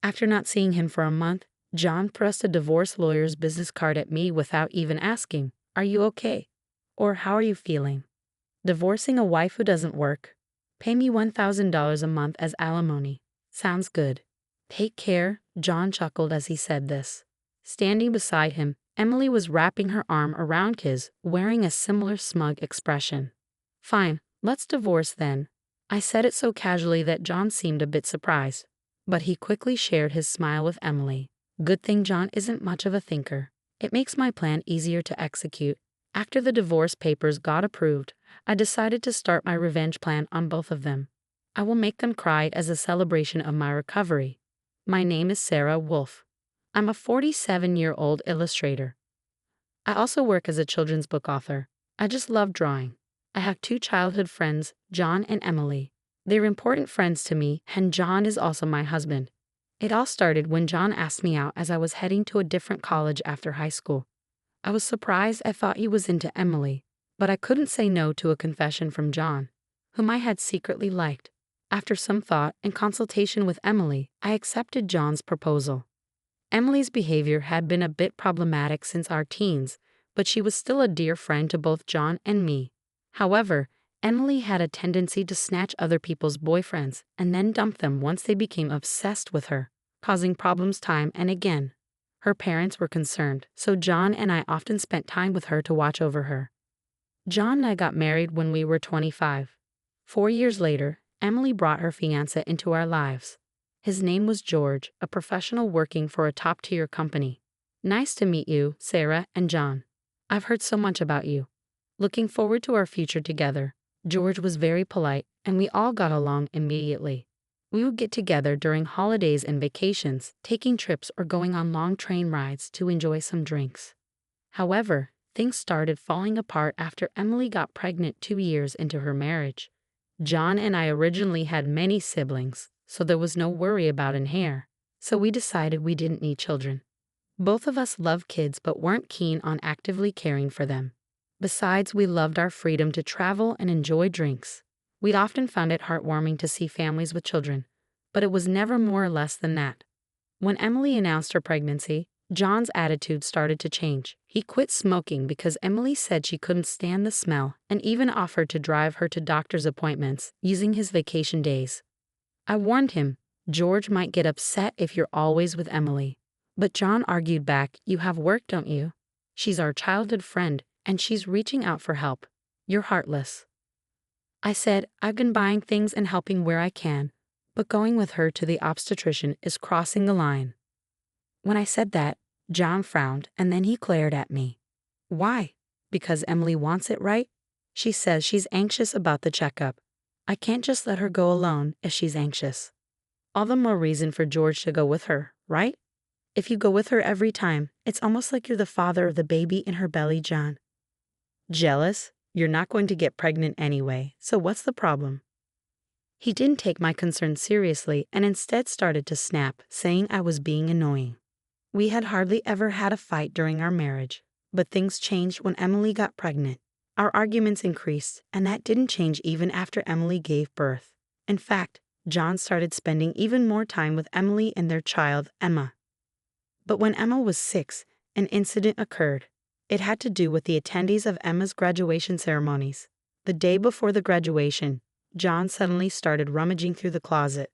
After not seeing him for a month, Jon thrust a divorce lawyer's business card at me without even asking, "Are you okay?" or "How are you feeling?" Divorcing a wife who doesn't work. Pay me $1,000 a month as alimony. Sounds good. Take care, Jon chuckled as he said this. Standing beside him, Emily was wrapping her arm around his, wearing a similar smug expression. Fine, let's divorce then. I said it so casually that Jon seemed a bit surprised, but he quickly shared his smile with Emily. Good thing Jon isn't much of a thinker. It makes my plan easier to execute. After the divorce papers got approved, I decided to start my revenge plan on both of them. I will make them cry as a celebration of my recovery. My name is Sarah Wolf. I'm a 47-year-old illustrator. I also work as a children's book author. I just love drawing. I have two childhood friends, Jon and Emily. They're important friends to me, and Jon is also my husband. It all started when Jon asked me out as I was heading to a different college after high school. I was surprised. I thought he was into Emily, but I couldn't say no to a confession from Jon, whom I had secretly liked. After some thought and consultation with Emily, I accepted Jon's proposal. Emily's behavior had been a bit problematic since our teens, but she was still a dear friend to both Jon and me. However, Emily had a tendency to snatch other people's boyfriends and then dump them once they became obsessed with her, causing problems time and again. Her parents were concerned, so Jon and I often spent time with her to watch over her. Jon and I got married when we were 25. 4 years later, Emily brought her fiancé into our lives. His name was George, a professional working for a top-tier company. Nice to meet you, Sarah and Jon. I've heard so much about you. Looking forward to our future together. George was very polite, and we all got along immediately. We would get together during holidays and vacations, taking trips or going on long train rides to enjoy some drinks. However, things started falling apart after Emily got pregnant 2 years into her marriage. Jon and I originally had many siblings, so there was no worry about an heir. So we decided we didn't need children. Both of us loved kids but weren't keen on actively caring for them. Besides, we loved our freedom to travel and enjoy drinks. We'd often found it heartwarming to see families with children, but it was never more or less than that. When Emily announced her pregnancy, Jon's attitude started to change. He quit smoking because Emily said she couldn't stand the smell and even offered to drive her to doctor's appointments using his vacation days. I warned him, George might get upset if you're always with Emily. But Jon argued back, you have work, don't you? She's our childhood friend, and she's reaching out for help. You're heartless. I said, I've been buying things and helping where I can, but going with her to the obstetrician is crossing the line. When I said that, Jon frowned and then he glared at me. Why? Because Emily wants it, right? She says she's anxious about the checkup. I can't just let her go alone if she's anxious. All the more reason for George to go with her, right? If you go with her every time, it's almost like you're the father of the baby in her belly, Jon. Jealous? You're not going to get pregnant anyway, so what's the problem? He didn't take my concern seriously and instead started to snap, saying I was being annoying. We had hardly ever had a fight during our marriage, but things changed when Emily got pregnant. Our arguments increased, and that didn't change even after Emily gave birth. In fact, Jon started spending even more time with Emily and their child, Emma. But when Emma was 6, an incident occurred. It had to do with the attendees of Emma's graduation ceremonies. The day before the graduation, Jon suddenly started rummaging through the closet.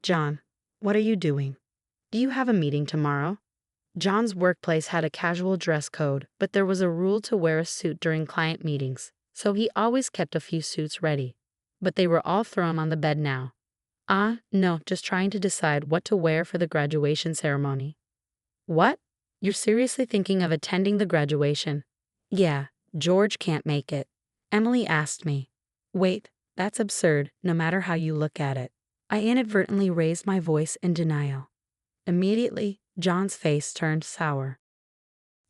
Jon, what are you doing? Do you have a meeting tomorrow? Jon's workplace had a casual dress code, but there was a rule to wear a suit during client meetings, so he always kept a few suits ready. But they were all thrown on the bed now. No, just trying to decide what to wear for the graduation ceremony. What? You're seriously thinking of attending the graduation? Yeah, George can't make it. Emily asked me. Wait, that's absurd, no matter how you look at it. I inadvertently raised my voice in denial. Immediately, Jon's face turned sour.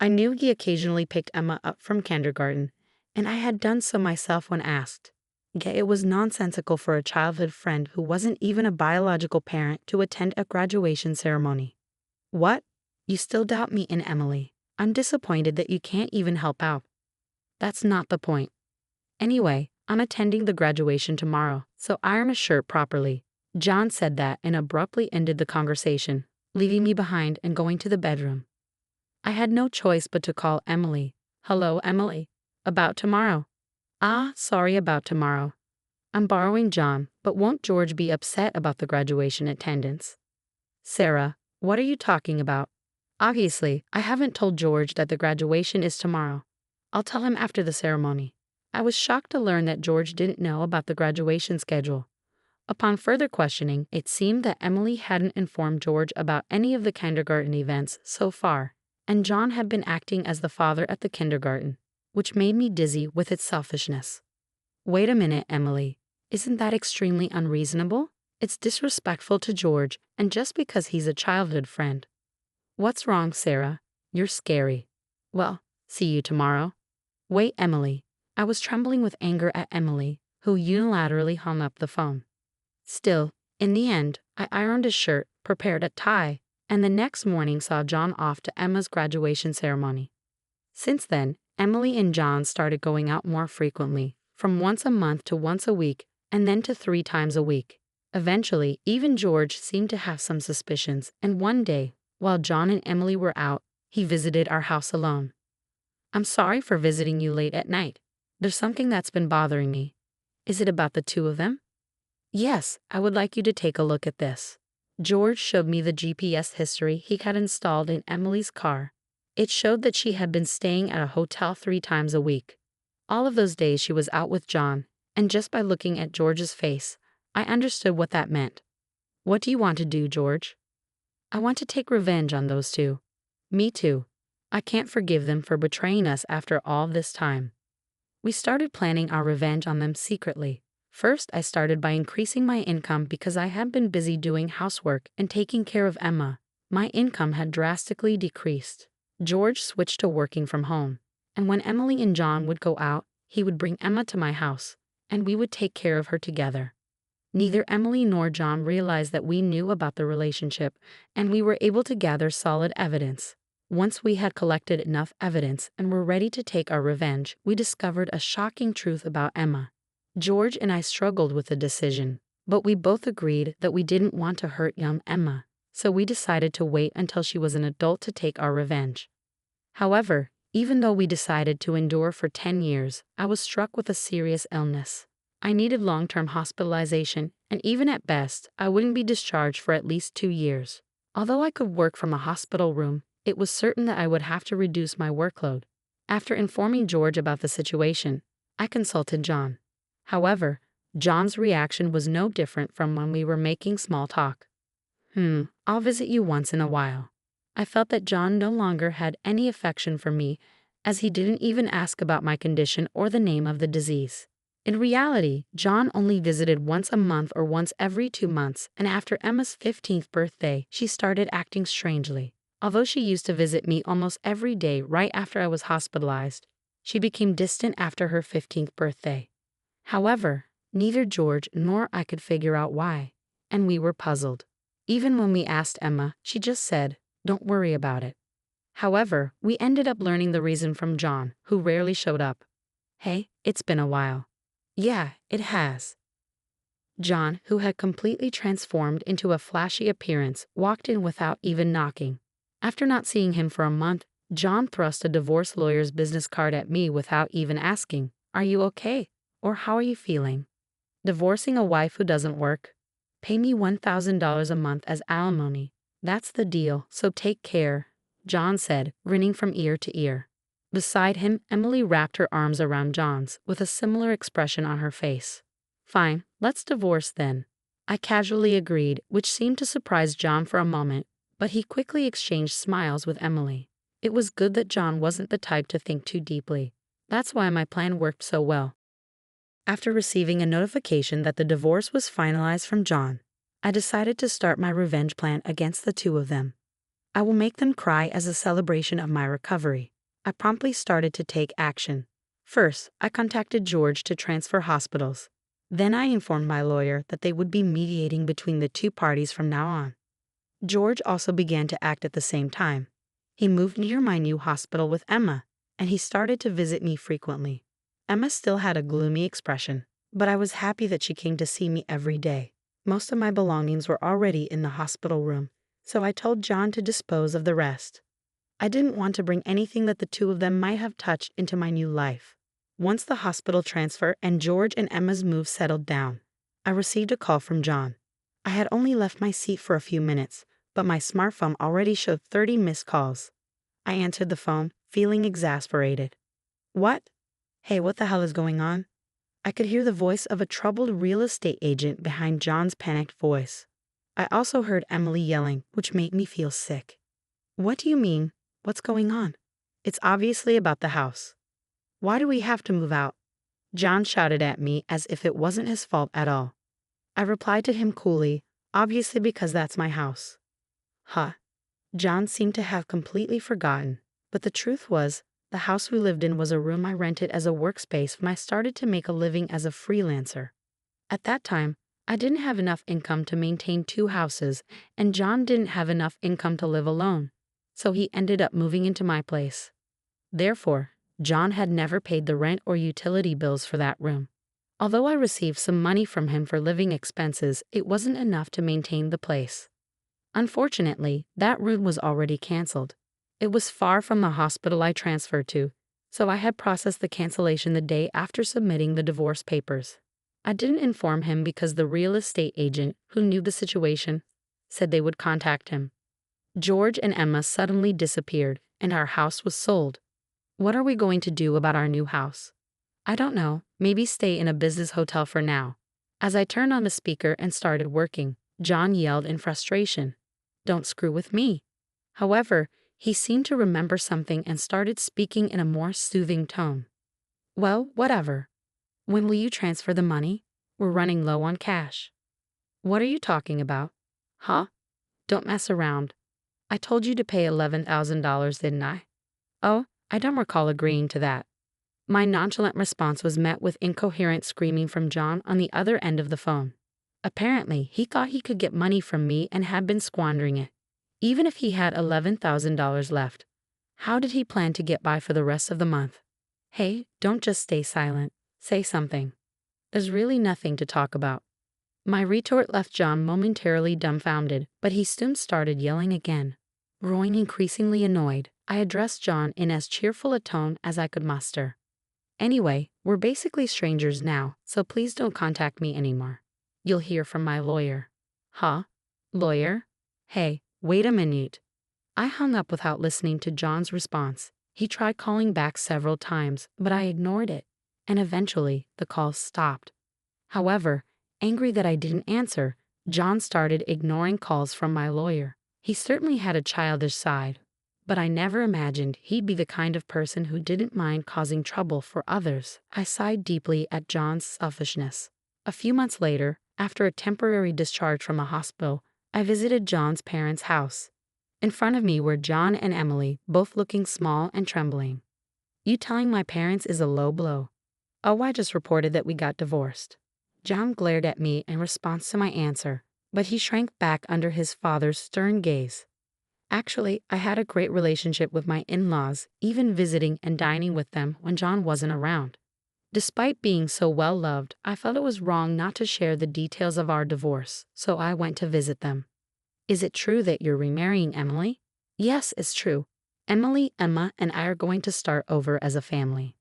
I knew he occasionally picked Emma up from kindergarten, and I had done so myself when asked. Yet it was nonsensical for a childhood friend who wasn't even a biological parent to attend a graduation ceremony. What? You still doubt me and Emily. I'm disappointed that you can't even help out. That's not the point. Anyway, I'm attending the graduation tomorrow, so iron a shirt properly. John said that and abruptly ended the conversation, leaving me behind and going to the bedroom. I had no choice but to call Emily. Hello, Emily. About tomorrow. Ah, sorry about tomorrow. I'm borrowing John, but won't George be upset about the graduation attendance? Sarah, what are you talking about? Obviously, I haven't told George that the graduation is tomorrow. I'll tell him after the ceremony. I was shocked to learn that George didn't know about the graduation schedule. Upon further questioning, it seemed that Emily hadn't informed George about any of the kindergarten events so far, and John had been acting as the father at the kindergarten, which made me dizzy with its selfishness. Wait a minute, Emily. Isn't that extremely unreasonable? It's disrespectful to George, and just because he's a childhood friend. What's wrong, Sarah? You're scary. Well, see you tomorrow. Wait, Emily. I was trembling with anger at Emily, who unilaterally hung up the phone. Still, in the end, I ironed a shirt, prepared a tie, and the next morning saw John off to Emma's graduation ceremony. Since then, Emily and John started going out more frequently, from once a month to once a week, and then to 3 times a week. Eventually, even George seemed to have some suspicions, and one day, while John and Emily were out, he visited our house alone. I'm sorry for visiting you late at night. There's something that's been bothering me. Is it about the 2 of them? Yes, I would like you to take a look at this. George showed me the GPS history he had installed in Emily's car. It showed that she had been staying at a hotel 3 times a week. All of those days she was out with John, and just by looking at George's face, I understood what that meant. What do you want to do, George? I want to take revenge on those 2. Me too. I can't forgive them for betraying us after all this time. We started planning our revenge on them secretly. First, I started by increasing my income because I had been busy doing housework and taking care of Emma. My income had drastically decreased. George switched to working from home, and when Emily and John would go out, he would bring Emma to my house, and we would take care of her together. Neither Emily nor John realized that we knew about the relationship, and we were able to gather solid evidence. Once we had collected enough evidence and were ready to take our revenge, we discovered a shocking truth about Emma. George and I struggled with the decision, but we both agreed that we didn't want to hurt young Emma, so we decided to wait until she was an adult to take our revenge. However, even though we decided to endure for 10 years, I was struck with a serious illness. I needed long-term hospitalization, and even at best, I wouldn't be discharged for at least 2 years. Although I could work from a hospital room, it was certain that I would have to reduce my workload. After informing George about the situation, I consulted John. However, John's reaction was no different from when we were making small talk. I'll visit you once in a while. I felt that John no longer had any affection for me, as he didn't even ask about my condition or the name of the disease. In reality, John only visited once a month or once every 2 months, and after Emma's 15th birthday, she started acting strangely. Although she used to visit me almost every day right after I was hospitalized, she became distant after her 15th birthday. However, neither George nor I could figure out why, and we were puzzled. Even when we asked Emma, she just said, "Don't worry about it." However, we ended up learning the reason from John, who rarely showed up. Hey, it's been a while. Yeah, it has. John, who had completely transformed into a flashy appearance, walked in without even knocking. After not seeing him for a month, John thrust a divorce lawyer's business card at me without even asking, "Are you okay?" or "How are you feeling?" Divorcing a wife who doesn't work? Pay me $1,000 a month as alimony. That's the deal, so take care, John said, grinning from ear to ear. Beside him, Emily wrapped her arms around John's, with a similar expression on her face. Fine, let's divorce then. I casually agreed, which seemed to surprise John for a moment, but he quickly exchanged smiles with Emily. It was good that John wasn't the type to think too deeply. That's why my plan worked so well. After receiving a notification that the divorce was finalized from John, I decided to start my revenge plan against the 2 of them. I will make them cry as a celebration of my recovery. I promptly started to take action. First, I contacted George to transfer hospitals. Then I informed my lawyer that they would be mediating between the 2 parties from now on. George also began to act at the same time. He moved near my new hospital with Emma, and he started to visit me frequently. Emma still had a gloomy expression, but I was happy that she came to see me every day. Most of my belongings were already in the hospital room, so I told Jon to dispose of the rest. I didn't want to bring anything that the two of them might have touched into my new life. Once the hospital transfer and George and Emma's move settled down, I received a call from Jon. I had only left my seat for a few minutes, but my smartphone already showed 30 missed calls. I answered the phone, feeling exasperated. What? Hey, what the hell is going on? I could hear the voice of a troubled real estate agent behind Jon's panicked voice. I also heard Emily yelling, which made me feel sick. What do you mean? What's going on? It's obviously about the house. Why do we have to move out? Jon shouted at me as if it wasn't his fault at all. I replied to him coolly, obviously because that's my house. Huh. Jon seemed to have completely forgotten, but the truth was, the house we lived in was a room I rented as a workspace when I started to make a living as a freelancer. At that time, I didn't have enough income to maintain 2 houses, and Jon didn't have enough income to live alone, so he ended up moving into my place. Therefore, Jon had never paid the rent or utility bills for that room. Although I received some money from him for living expenses, it wasn't enough to maintain the place. Unfortunately, that room was already canceled. It was far from the hospital I transferred to, so I had processed the cancellation the day after submitting the divorce papers. I didn't inform him because the real estate agent, who knew the situation, said they would contact him. George and Emma suddenly disappeared, and our house was sold. What are we going to do about our new house? I don't know, maybe stay in a business hotel for now. As I turned on the speaker and started working, Jon yelled in frustration, "Don't screw with me." However, he seemed to remember something and started speaking in a more soothing tone. Well, whatever. When will you transfer the money? We're running low on cash. What are you talking about? Huh? Don't mess around. I told you to pay $11,000, didn't I? Oh, I don't recall agreeing to that. My nonchalant response was met with incoherent screaming from Jon on the other end of the phone. Apparently, he thought he could get money from me and had been squandering it. Even if he had $11,000 left, how did he plan to get by for the rest of the month? Hey, don't just stay silent. Say something. There's really nothing to talk about. My retort left Jon momentarily dumbfounded, but he soon started yelling again. Growing increasingly annoyed, I addressed Jon in as cheerful a tone as I could muster. Anyway, we're basically strangers now, so please don't contact me anymore. You'll hear from my lawyer. Huh? Lawyer? Hey, wait a minute. I hung up without listening to Jon's response. He tried calling back several times, but I ignored it, and eventually the call stopped. However, angry that I didn't answer, Jon started ignoring calls from my lawyer. He certainly had a childish side, but I never imagined he'd be the kind of person who didn't mind causing trouble for others. I sighed deeply at Jon's selfishness. A few months later, after a temporary discharge from a hospital, I visited Jon's parents' house. In front of me were Jon and Emily, both looking small and trembling. You telling my parents is a low blow. Oh, I just reported that we got divorced. Jon glared at me in response to my answer, but he shrank back under his father's stern gaze. Actually, I had a great relationship with my in-laws, even visiting and dining with them when Jon wasn't around. Despite being so well loved, I felt it was wrong not to share the details of our divorce, so I went to visit them. Is it true that you're remarrying Emily? Yes, it's true. Emily, Emma, and I are going to start over as a family.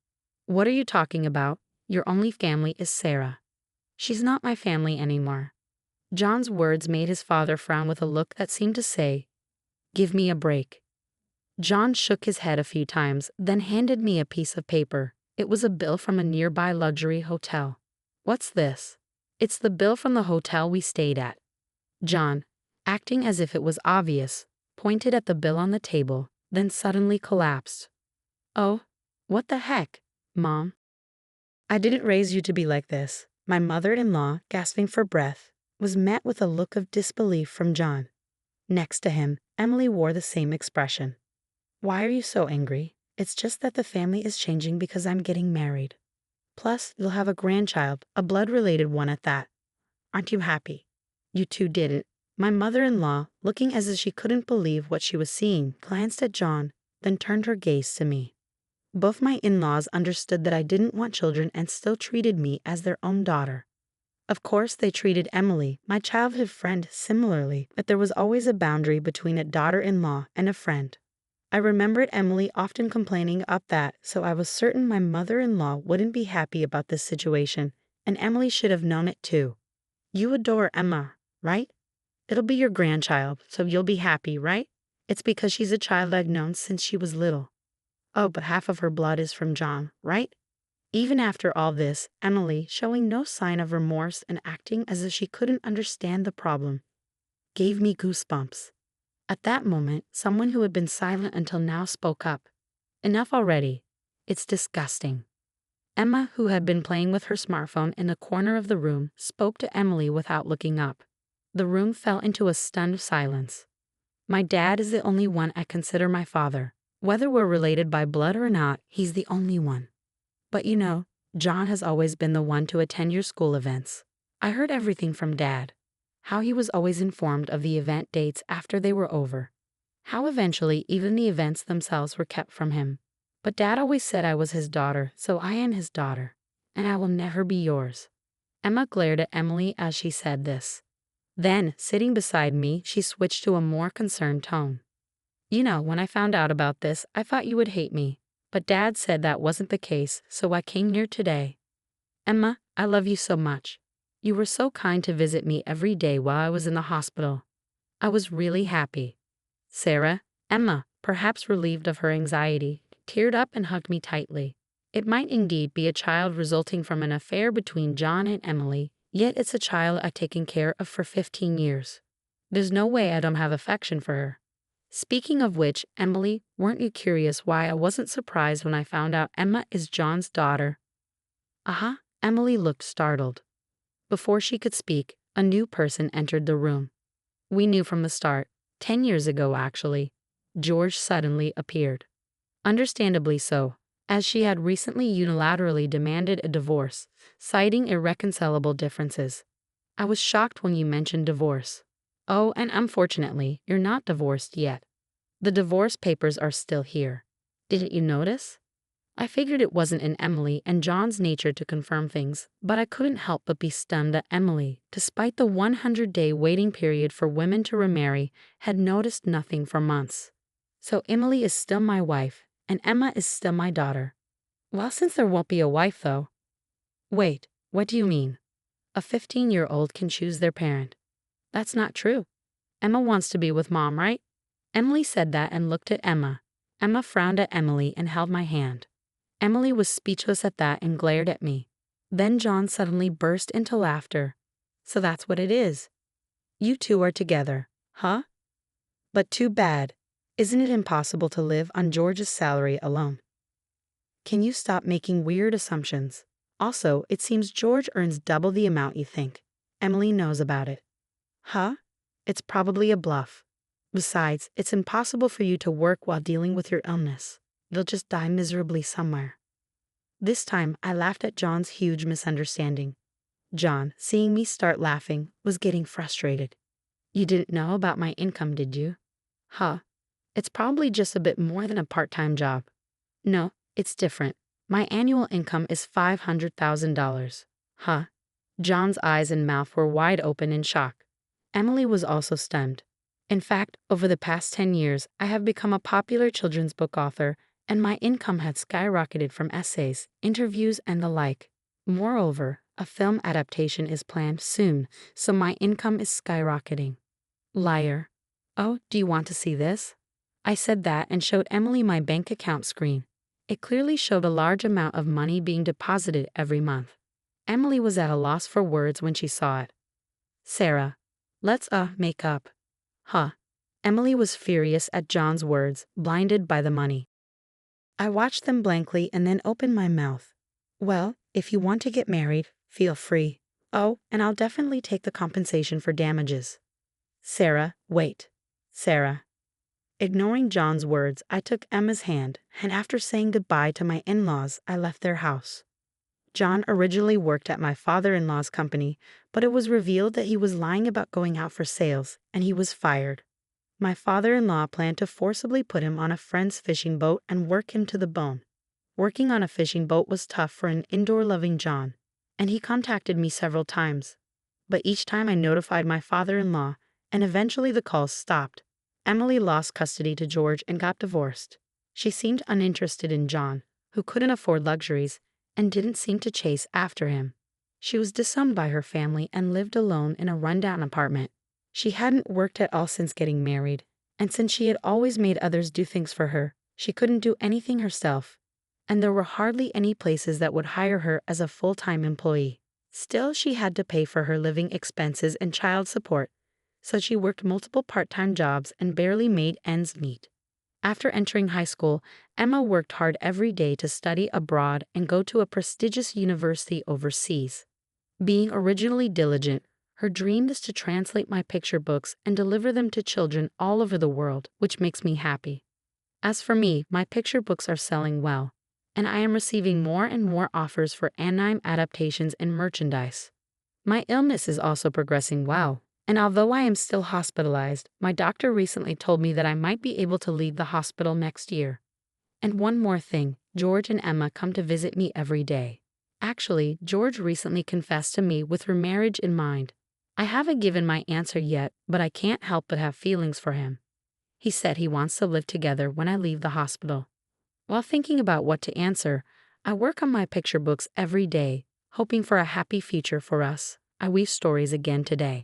What are you talking about? Your only family is Sarah. She's not my family anymore. Jon's words made his father frown with a look that seemed to say, "Give me a break." Jon shook his head a few times, then handed me a piece of paper. It was a bill from a nearby luxury hotel. What's this? It's the bill from the hotel we stayed at. Jon, acting as if it was obvious, pointed at the bill on the table, then suddenly collapsed. Oh, what the heck, Mom? I didn't raise you to be like this. My mother-in-law, gasping for breath, was met with a look of disbelief from Jon. Next to him, Emily wore the same expression. Why are you so angry? It's just that the family is changing because I'm getting married. Plus, you'll have a grandchild, a blood-related one at that. Aren't you happy? You two didn't. My mother-in-law, looking as if she couldn't believe what she was seeing, glanced at Jon, then turned her gaze to me. Both my in-laws understood that I didn't want children and still treated me as their own daughter. Of course, they treated Emily, my childhood friend, similarly, but there was always a boundary between a daughter-in-law and a friend. I remembered Emily often complaining about that, so I was certain my mother-in-law wouldn't be happy about this situation, and Emily should have known it too. You adore Emma, right? It'll be your grandchild, so you'll be happy, right? It's because she's a child I've known since she was little. Oh, but half of her blood is from Jon, right? Even after all this, Emily, showing no sign of remorse and acting as if she couldn't understand the problem, gave me goosebumps. At that moment, someone who had been silent until now spoke up. Enough already. It's disgusting. Emma, who had been playing with her smartphone in the corner of the room, spoke to Emily without looking up. The room fell into a stunned silence. My dad is the only one I consider my father. Whether we're related by blood or not, he's the only one. But you know, Jon has always been the one to attend your school events. I heard everything from Dad. How he was always informed of the event dates after they were over. How eventually even the events themselves were kept from him. But Dad always said I was his daughter, so I am his daughter. And I will never be yours. Emma glared at Emily as she said this. Then, sitting beside me, she switched to a more concerned tone. You know, when I found out about this, I thought you would hate me. But Dad said that wasn't the case, so I came here today. Emma, I love you so much. You were so kind to visit me every day while I was in the hospital. I was really happy. Sarah, Emma, perhaps relieved of her anxiety, teared up and hugged me tightly. It might indeed be a child resulting from an affair between Jon and Emily, yet it's a child I've taken care of for 15 years. There's no way I don't have affection for her. Speaking of which, Emily, weren't you curious why I wasn't surprised when I found out Emma is Jon's daughter? Emily looked startled. Before she could speak, a new person entered the room. We knew from the start, 10 years ago actually. George suddenly appeared. Understandably so, as she had recently unilaterally demanded a divorce, citing irreconcilable differences. I was shocked when you mentioned divorce. Oh, and unfortunately, you're not divorced yet. The divorce papers are still here. Didn't you notice? I figured it wasn't in Emily and Jon's nature to confirm things, but I couldn't help but be stunned that Emily, despite the 100-day waiting period for women to remarry, had noticed nothing for months. So Emily is still my wife, and Emma is still my daughter. Well, since there won't be a wife, though. Wait, what do you mean? A 15-year-old can choose their parent. That's not true. Emma wants to be with Mom, right? Emily said that and looked at Emma. Emma frowned at Emily and held my hand. Emily was speechless at that and glared at me. Then Jon suddenly burst into laughter. So that's what it is. You two are together, huh? But too bad. Isn't it impossible to live on George's salary alone? Can you stop making weird assumptions? Also, it seems George earns double the amount you think. Emily knows about it. Huh? It's probably a bluff. Besides, it's impossible for you to work while dealing with your illness. You'll just die miserably somewhere. This time, I laughed at Jon's huge misunderstanding. Jon, seeing me start laughing, was getting frustrated. You didn't know about my income, did you? Huh. It's probably just a bit more than a part-time job. No, it's different. My annual income is $500,000. Huh. Jon's eyes and mouth were wide open in shock. Emily was also stunned. In fact, over the past 10 years, I have become a popular children's book author, and my income had skyrocketed from essays, interviews, and the like. Moreover, a film adaptation is planned soon, so my income is skyrocketing. Liar. Oh, do you want to see this? I said that and showed Emily my bank account screen. It clearly showed a large amount of money being deposited every month. Emily was at a loss for words when she saw it. Sarah, let's make up. Huh. Emily was furious at Jon's words, blinded by the money. I watched them blankly and then opened my mouth. Well, if you want to get married, feel free. Oh, and I'll definitely take the compensation for damages. Sarah, wait. Sarah. Ignoring Jon's words, I took Emma's hand, and after saying goodbye to my in-laws, I left their house. Jon originally worked at my father-in-law's company, but it was revealed that he was lying about going out for sales, and he was fired. My father-in-law planned to forcibly put him on a friend's fishing boat and work him to the bone. Working on a fishing boat was tough for an indoor-loving Jon. and he contacted me several times. But each time I notified my father-in-law, and eventually the calls stopped. Emily lost custody to George and got divorced. She seemed uninterested in Jon, who couldn't afford luxuries, and didn't seem to chase after him. She was disowned by her family and lived alone in a rundown apartment. She hadn't worked at all since getting married, and since she had always made others do things for her, she couldn't do anything herself. And there were hardly any places that would hire her as a full-time employee. Still, she had to pay for her living expenses and child support, so she worked multiple part-time jobs and barely made ends meet. After entering high school, Emma worked hard every day to study abroad and go to a prestigious university overseas. Being originally diligent, her dream is to translate my picture books and deliver them to children all over the world, which makes me happy. As for me, my picture books are selling well, and I am receiving more and more offers for anime adaptations and merchandise. My illness is also progressing well, and although I am still hospitalized, my doctor recently told me that I might be able to leave the hospital next year. And one more thing, George and Emma come to visit me every day. Actually, George recently confessed to me with her marriage in mind. I haven't given my answer yet, but I can't help but have feelings for him. He said he wants to live together when I leave the hospital. While thinking about what to answer, I work on my picture books every day, hoping for a happy future for us. I weave stories again today.